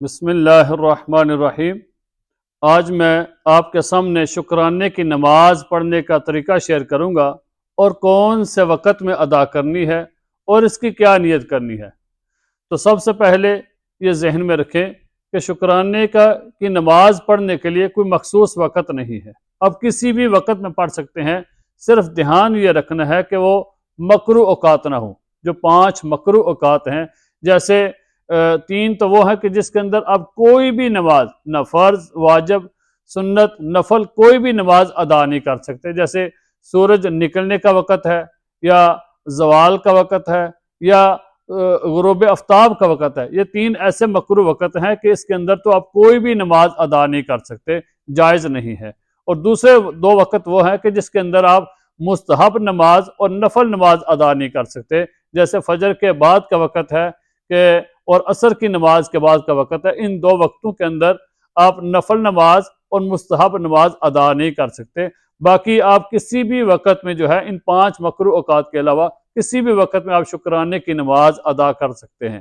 بسم اللہ الرحمن الرحیم۔ آج میں آپ کے سامنے شکرانے کی نماز پڑھنے کا طریقہ شیئر کروں گا اور کون سے وقت میں ادا کرنی ہے اور اس کی کیا نیت کرنی ہے۔ تو سب سے پہلے یہ ذہن میں رکھیں کہ شکرانے کی نماز پڑھنے کے لیے کوئی مخصوص وقت نہیں ہے، آپ کسی بھی وقت میں پڑھ سکتے ہیں۔ صرف دھیان یہ رکھنا ہے کہ وہ مکروہ اوقات نہ ہوں۔ جو 5 مکروہ اوقات ہیں، جیسے 3 تو وہ ہے کہ جس کے اندر آپ کوئی بھی نماز، نہ فرض، واجب، سنت، نفل، کوئی بھی نماز ادا نہیں کر سکتے، جیسے سورج نکلنے کا وقت ہے، یا زوال کا وقت ہے، یا غروب آفتاب کا وقت ہے۔ یہ 3 ایسے مکروہ وقت ہیں کہ اس کے اندر تو آپ کوئی بھی نماز ادا نہیں کر سکتے، جائز نہیں ہے۔ اور دوسرے 2 وقت وہ ہیں کہ جس کے اندر آپ مستحب نماز اور نفل نماز ادا نہیں کر سکتے، جیسے فجر کے بعد کا وقت ہے اور عصر کی نماز کے بعد کا وقت ہے۔ ان 2 وقتوں کے اندر آپ نفل نماز اور مستحب نماز ادا نہیں کر سکتے۔ باقی آپ کسی بھی وقت میں جو ہے ان 5 مکروہ اوقات کے علاوہ کسی بھی وقت میں آپ شکرانے کی نماز ادا کر سکتے ہیں۔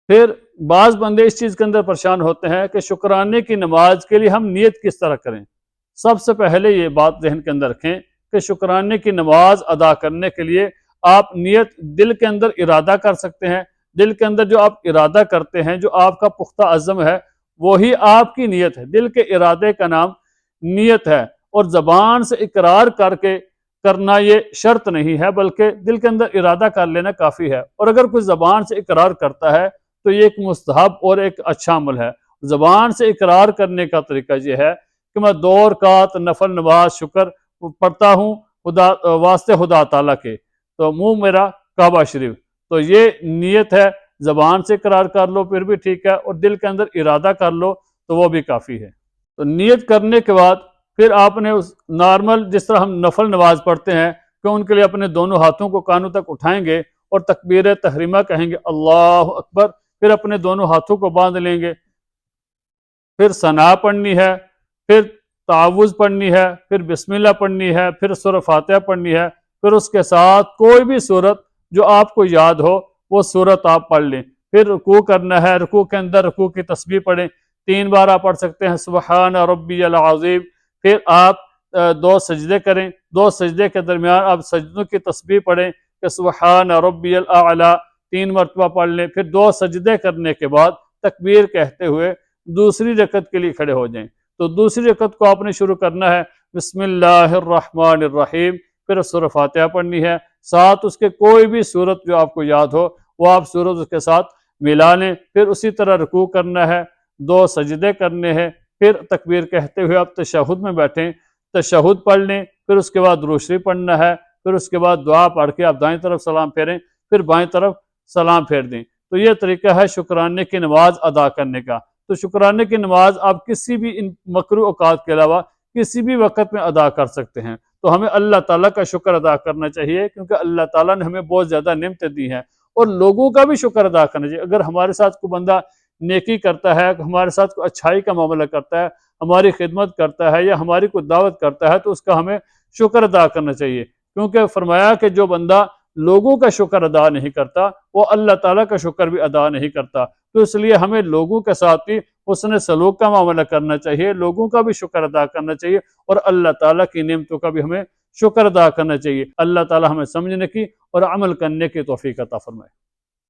پھر بعض بندے اس چیز کے اندر پریشان ہوتے ہیں کہ شکرانے کی نماز کے لیے ہم نیت کس طرح کریں۔ سب سے پہلے یہ بات ذہن کے اندر رکھیں کہ شکرانے کی نماز ادا کرنے کے لیے آپ نیت دل کے اندر ارادہ کر سکتے ہیں۔ دل کے اندر جو آپ ارادہ کرتے ہیں، جو آپ کا پختہ عزم ہے، وہی آپ کی نیت ہے۔ دل کے ارادے کا نام نیت ہے، اور زبان سے اقرار کر کے کرنا یہ شرط نہیں ہے، بلکہ دل کے اندر ارادہ کر لینا کافی ہے۔ اور اگر کوئی زبان سے اقرار کرتا ہے تو یہ ایک مستحب اور ایک اچھا عمل ہے۔ زبان سے اقرار کرنے کا طریقہ یہ ہے کہ میں 2 رکعت نفل نماز شکر پڑھتا ہوں واسطے خدا تعالیٰ کے، تو منہ میرا کعبہ شریف، تو یہ نیت ہے۔ زبان سے اقرار کر لو پھر بھی ٹھیک ہے، اور دل کے اندر ارادہ کر لو تو وہ بھی کافی ہے۔ تو نیت کرنے کے بعد پھر آپ نے نارمل جس طرح ہم نفل نماز پڑھتے ہیں کہ ان کے لیے اپنے دونوں ہاتھوں کو کانوں تک اٹھائیں گے اور تکبیر تحریمہ کہیں گے، اللہ اکبر، پھر اپنے دونوں ہاتھوں کو باندھ لیں گے، پھر ثنا پڑھنی ہے، پھر تعوذ پڑھنی ہے، پھر بسم اللہ پڑھنی ہے، پھر سورہ فاتحہ پڑھنی ہے، پھر اس کے ساتھ کوئی بھی سورت جو آپ کو یاد ہو وہ سورت آپ پڑھ لیں۔ پھر رکوع کرنا ہے، رکوع کے اندر رکوع کی تسبیح پڑھیں، 3 بار آپ پڑھ سکتے ہیں سبحان ربی العظیم۔ پھر آپ 2 سجدے کریں، 2 سجدے کے درمیان آپ سجدوں کی تسبیح پڑھیں کہ سبحان ربی الاعلی 3 مرتبہ پڑھ لیں۔ پھر 2 سجدے کرنے کے بعد تکبیر کہتے ہوئے دوسری رکعت کے لیے کھڑے ہو جائیں۔ تو دوسری رکعت کو آپ نے شروع کرنا ہے بسم اللہ الرحمن الرحیم، پھر سورہ فاتحہ پڑھنی ہے، ساتھ اس کے کوئی بھی سورت جو آپ کو یاد ہو وہ آپ سورت اس کے ساتھ ملا لیں۔ پھر اسی طرح رکوع کرنا ہے، 2 سجدے کرنے ہیں، پھر تکبیر کہتے ہوئے آپ تشہد میں بیٹھیں، تشہد پڑھ لیں، پھر اس کے بعد درود شریف پڑھنا ہے، پھر اس کے بعد دعا پڑھ کے آپ دائیں طرف سلام پھیریں، پھر بائیں طرف سلام پھیر دیں۔ تو یہ طریقہ ہے شکرانے کی نماز ادا کرنے کا۔ تو شکرانے کی نماز آپ کسی بھی ان مکروہ اوقات کے علاوہ کسی بھی وقت میں ادا کر سکتے ہیں۔ تو ہمیں اللہ تعالیٰ کا شکر ادا کرنا چاہیے، کیونکہ اللہ تعالیٰ نے ہمیں بہت زیادہ نعمتیں دی ہیں، اور لوگوں کا بھی شکر ادا کرنا چاہیے۔ اگر ہمارے ساتھ کوئی بندہ نیکی کرتا ہے، ہمارے ساتھ کوئی اچھائی کا معاملہ کرتا ہے، ہماری خدمت کرتا ہے، یا ہماری کوئی دعوت کرتا ہے، تو اس کا ہمیں شکر ادا کرنا چاہیے، کیونکہ فرمایا کہ جو بندہ لوگوں کا شکر ادا نہیں کرتا وہ اللہ تعالیٰ کا شکر بھی ادا نہیں کرتا۔ تو اس لیے ہمیں لوگوں کے ساتھ ہی حسن سلوک کا معاملہ کرنا چاہیے، لوگوں کا بھی شکر ادا کرنا چاہیے، اور اللہ تعالیٰ کی نعمتوں کا بھی ہمیں شکر ادا کرنا چاہیے۔ اللہ تعالیٰ ہمیں سمجھنے کی اور عمل کرنے کی توفیق عطا فرمائے۔